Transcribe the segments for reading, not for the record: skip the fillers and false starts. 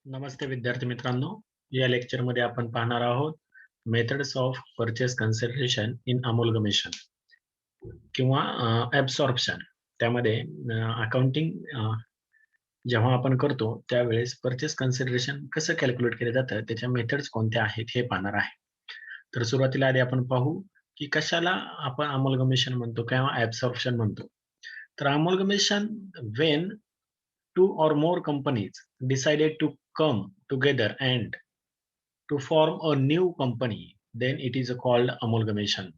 नमस्ते विद्यार्थी मित्रांनो. या लेक्चरमध्ये आपण पाहणार आहोत methods of purchase consideration in amalgamation किंवा ॲब्सॉर्प्शन. त्यामध्ये अकाउंटिंग जेव्हा आपण करतो त्यावेळेस परचेस कन्सिडरेशन कसं कॅल्क्युलेट केलं जातं, त्याच्या मेथड्स कोणत्या आहेत हे पाहणार आहे. तर सुरुवातीला आधी आपण पाहू की कशाला आपण अमोलगमेशन म्हणतो किंवा ॲब्सॉर्प्शन म्हणतो. तर अमोलगमेशन when two or more companies decided to come together and to form a new company, then it is called amalgamation.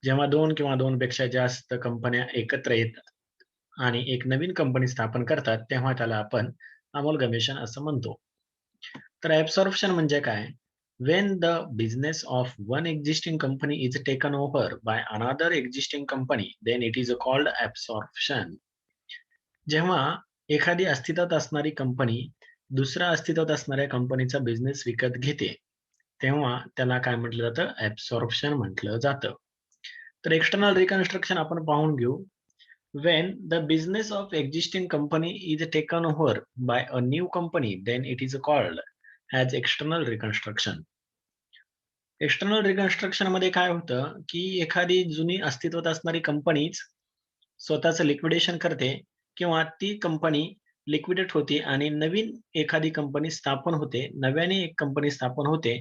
जेव्हा दोन किंवा दोनपेक्षा जास्त कंपन्या एकत्र येतात आणि एक नवीन कंपनी स्थापन करतात, तेव्हा त्याला आपण अमोलगमेशन असं म्हणतो. तर ॲब्सॉर्प्शन म्हणजे काय? When the business of one existing company is taken over by another existing company, then it is called absorption. जेव्हा एखादी अस्तित्वात असणारी कंपनी दुसऱ्या अस्तित्वात असणाऱ्या कंपनीचा बिझनेस विकत घेते, तेव्हा त्याला काय म्हटलं जातं? ॲब्सॉर्प्शन म्हटलं जातं. तर एक्सटर्नल रिकन्स्ट्रक्शन आपण पाहून घेऊ. When the business of existing company is taken over by a new company, then it is called as external reconstruction. External reconstruction मध्ये काय होतं, की एखादी जुनी अस्तित्वात असणारी कंपनीच स्वतःचं लिक्विडेशन करते किंवा ती कंपनी लिक्विडेट होते आणि नवीन एखादी कंपनी स्थापन होते. नव्याने एक कंपनी स्थापन होते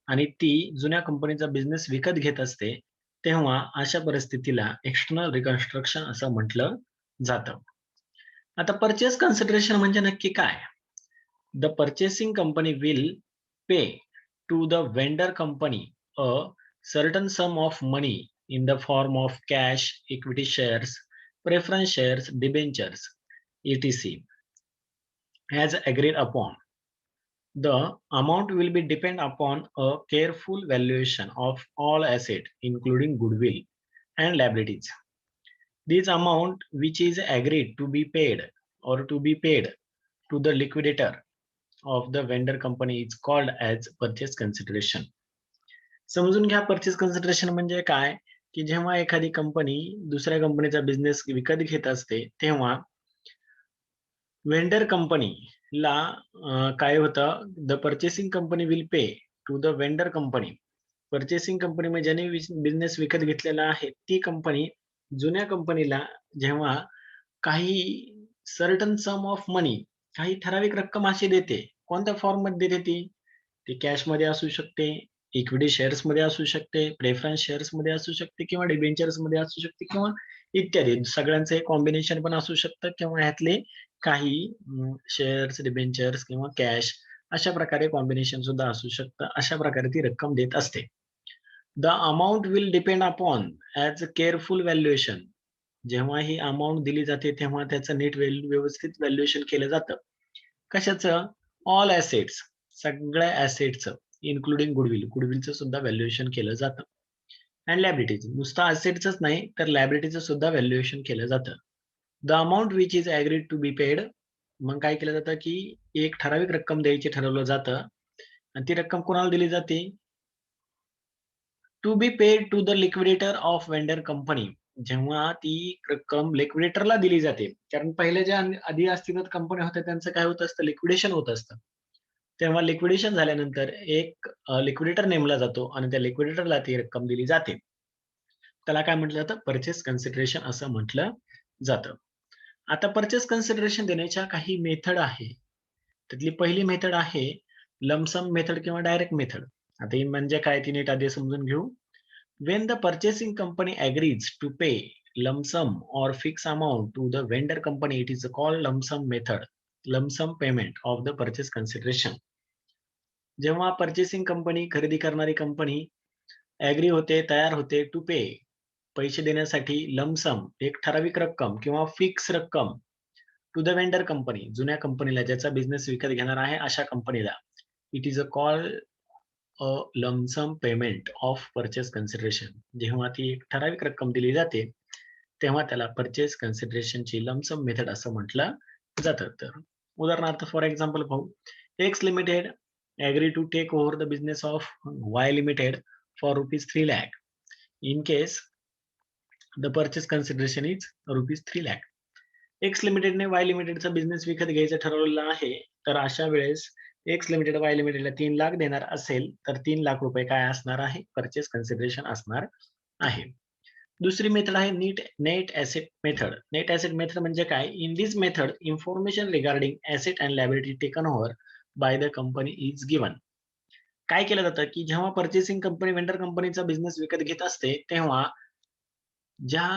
आणि ती जुन्या कंपनीचा बिझनेस विकत घेत असते. तेव्हा अशा परिस्थितीला एक्सटर्नल रिकन्स्ट्रक्शन असं म्हटलं जातं. आता पर्चेस कन्सिडरेशन म्हणजे नक्की काय? The purchasing company will pay to the vendor company a certain sum of money in the form of cash, equity shares, preference shares, debentures, etc. as agreed upon. The amount will be depend upon a careful valuation of all assets, including goodwill and liabilities. This amount, which is agreed to be paid or to be paid to the liquidator of the vendor company, is called as purchase consideration. समजून घ्या purchase consideration म्हणजे काय, की जेव्हा एखादी company दुसऱ्या कंपनीचा business विकत घेत असते, तेव्हा वेंडर कंपनीला काय होतं, the purchasing company will pay to the vendor company. Purchasing company म्हणजे ज्याने बिझनेस विकत घेतलेला आहे, ती कंपनी जुन्या कंपनीला जेव्हा काही सर्टन सम ऑफ मनी, काही ठराविक रक्कम अशी देते. कोणत्या फॉर्ममध्ये देते ती? ती कॅशमध्ये असू शकते, इक्विटी शेअर्समध्ये असू शकते, प्रेफरन्स शेअर्समध्ये असू शकते किंवा डिबेंचर्समध्ये असू शकते किंवा इत्यादी. सगळ्यांचं एक कॉम्बिनेशन पण असू शकतं किंवा ह्यातले काही शेअर्स, डिबेंचर्स किंवा कॅश अशा प्रकारे कॉम्बिनेशन सुद्धा असू शकतं. अशा प्रकारे ती रक्कम देत असते. The amount will depend upon as careful valuation. जेव्हा ही अमाउंट दिली जाते, तेव्हा त्याचं नीट व्यवस्थित व्हॅल्युएशन केलं जातं. कशाचं? ऑल ॲसेट्स, सगळ्या ॲसेटचं, इन्क्लुडिंग गुडविल. गुडविलचं सुद्धा व्हॅल्युएशन केलं जातं. अँड लायबिलिटीज, नुसतं ॲसेट्सच नाही, तर लायबिलिटीचं सुद्धा व्हॅल्युएशन केलं जातं. The amount which is agreed to be paid, मग काय केलं जातं, की एक ठराविक रक्कम द्यायची ठरवलं जातं आणि ती रक्कम कोणाला दिली जाते? To be paid to the liquidator of vendor company. जेव्हा ती रक्कम लिक्विडेटरला दिली जाते, कारण पहिल्या ज्या आधी अस्तित्वात कंपन्या होत्या त्यांचं काय होत असतं, लिक्विडेशन होत असतं. तेव्हा लिक्विडेशन झाल्यानंतर एक लिक्विडेटर नेमला जातो आणि त्या लिक्विडेटरला ती रक्कम दिली जाते. त्याला काय म्हटलं जातं? पर्चेस कन्सिडरेशन असं म्हटलं जातं. आता पर्चेस कन्सिडरेशन देण्याच्या काही मेथड आहे. त्यातली पहिली मेथड आहे लंप मेथड किंवा डायरेक्ट मेथड. आता ही म्हणजे काय ती नीट आधी समजून घेऊ. When the purchasing company agrees to pay lump sum or fixed amount to the vendor company, it is called lump sum method, lump sum payment of the purchase consideration. जेव्हा purchasing company, खरेदी करणारी company agree होते, तयार होते to पे, पैसे देण्यासाठी lump सम, एक ठराविक रक्कम किंवा फिक्स रक्कम टू द वेंडर कंपनी, जुन्या कंपनीला ज्याचा बिझनेस विकत घेणार आहे अशा कंपनीला. It is a call a lump sum payment of purchase consideration. जेव्हा ती एक ठराविक रक्कम दिली जाते, तेव्हा त्याला पर्चेस कन्सिडरेशनची लंप सम मेथड असं म्हटलं जातं. तर उदाहरणार्थ फॉर एक्झाम्पल पाहू. X limited agree to take over the business of Y limited for ₹3 lakh. In case the purchase consideration is ₹3 lakh. X लिमिटेडने वाय लिमिटेडचा बिझनेस विकत घ्यायचं ठरवलेलं आहे तर अशा वेळेस एक्स लिमिटेड वाय लिमिटेडला 3 लाख देणार असेल तर 3 लाख रुपये काय असणार आहे? पर्चेस कन्सिडरेशन असणार आहे. दुसरी मेथड आहे net asset method. Net asset method म्हणजे काय? In this method information regarding asset and liability taken over by the company is given. काय केलं जातं, की जेव्हा पर्चेसिंग कंपनी वेंडर कंपनीचा बिझनेस विकत घेत असते, तेव्हा ज्या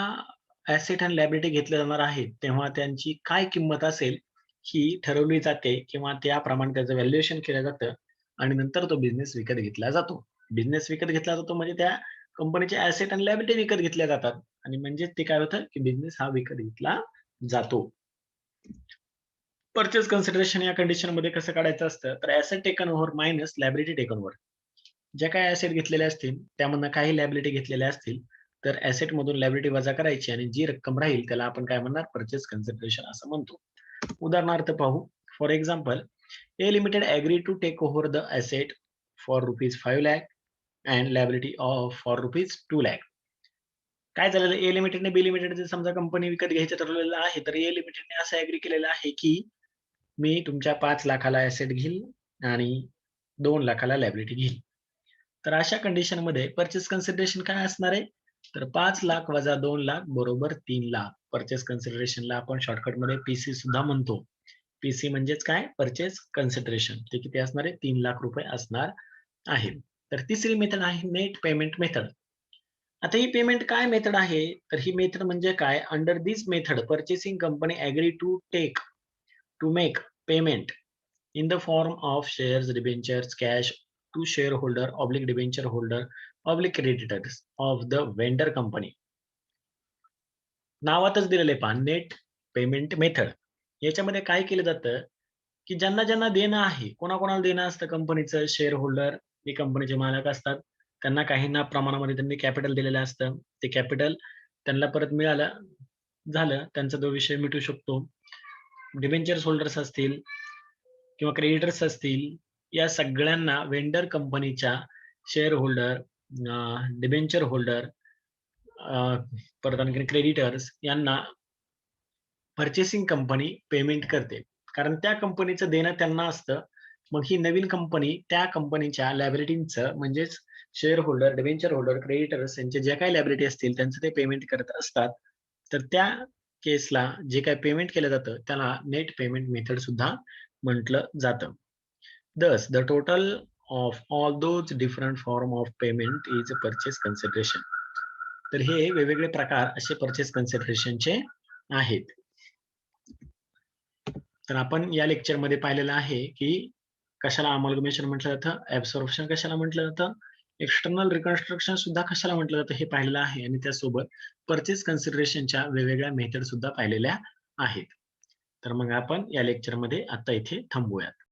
ॲसेट अँड लायबिलिटी घेतल्या जाणार आहेत, तेव्हा त्यांची काय किंमत असेल, ही ठरवली जाते किंवा त्याप्रमाणे त्याचं व्हॅल्युएशन केलं जातं आणि नंतर तो बिझनेस विकत घेतला जातो. बिझनेस विकत घेतला जातो म्हणजे त्या कंपनीचे ॲसेट अँड लायबिलिटी विकत घेतल्या जातात आणि म्हणजेच ते काय होतं, की बिझनेस हा विकत घेतला जातो. पर्चेस कन्सिडरेशन या कंडिशनमध्ये कसं काढायचं असतं, तर asset taken over minus liability taken over. ज्या काही ॲसेट घेतलेल्या असतील, त्यामधनं काही लायबिलिटी घेतलेल्या असतील, तर ॲसेटमधून लायबिलिटी वजा करायची आणि जी रक्कम राहील त्याला आपण काय म्हणणार? पर्चेस कन्सिडरेशन असं म्हणतो. उदाहरणार्थ पाहू. For example, A limited agree to take over the asset for ₹5 lakh and liability for ₹2 lakh. काय झालेलं ए लिमिटेडने बी लिमिटेडची समजा कंपनी विकत घ्यायचं ठरवलेलं आहे, तर ए लिमिटेडने असं ॲग्री केलेलं आहे, की मी तुमच्या 5 लाखाला ॲसेट घेईल आणि 2 लाखाला लायबिलिटी घेईल. तर अशा कंडिशनमध्ये पर्चेस कन्सिडरेशन काय असणार आहे? तर 5 लाख वजा 2 लाख बरोबर 3 लाख. पर्चेस कन्सिडरेशनला आपण शॉर्टकटमध्ये पीसी सुद्धा म्हणतो. पीसी म्हणजेच काय? Purchase consideration. ते किती असणार आहे? 3 लाख रुपये असणार आहे. तर तिसरी मेथड आहे नेट पेमेंट मेथड. आता ही पेमेंट काय मेथड आहे? तर ही मेथड म्हणजे काय? Under this method purchasing company agree to make payment in the form of shares, debentures, cash to shareholder, oblique debenture holder, oblique creditors of the vendor company. नावातच दिलेलं आहे पहा नेट पेमेंट मेथड. याच्यामध्ये काय केलं जातं, की ज्यांना देणं आहे, कोणाकोणाला देणं असतं कंपनीचं शेअर होल्डर, जे कंपनीचे मालक असतात. त्यांना काहींना प्रमाणामध्ये त्यांनी कॅपिटल दिलेलं असतं. ते कॅपिटल त्यांना परत मिळालं, झालं त्यांचा तो विषय मिटू शकतो. डिबेंचर्स होल्डर्स असतील किंवा क्रेडिटर्स असतील, या सगळ्यांना वेंडर कंपनीच्या शेअर होल्डर, डिबेंचर होल्डर, परत आणखीन क्रेडिटर्स यांना पर्चेसिंग कंपनी पेमेंट करते. कारण त्या कंपनीचं देणं त्यांना असतं. मग ही नवीन कंपनी त्या कंपनीच्या लायबिलिटींचं म्हणजेच share holder, debenture holder, creditors यांचे जे काही लायबिलिटी असतील त्यांचं ते पेमेंट करत असतात. तर त्या केसला जे काही पेमेंट केलं जातं त्याला नेट पेमेंट मेथड सुद्धा म्हटलं जातं. Thus, the total of all those different form of payment is a purchase consideration. तर हे वेगवेगळे प्रकार असे पर्चेस कन्सिडरेशनचे आहेत. तर आपण या लेक्चरमध्ये पाहिलेलं आहे, की कशाला अमॅलगमेशन म्हटलं जातं, ॲब्सॉर्प्शन कशाला म्हटलं जातं, एक्सटर्नल रिकन्स्ट्रक्शन सुद्धा कशाला म्हटलं जातं हे पाहिलेलं आहे आणि त्यासोबत पर्चेस कन्सिडरेशनच्या वेगवेगळ्या मेथड सुद्धा पाहिलेल्या आहेत. तर मग आपण या लेक्चरमध्ये आता इथे थांबूयात.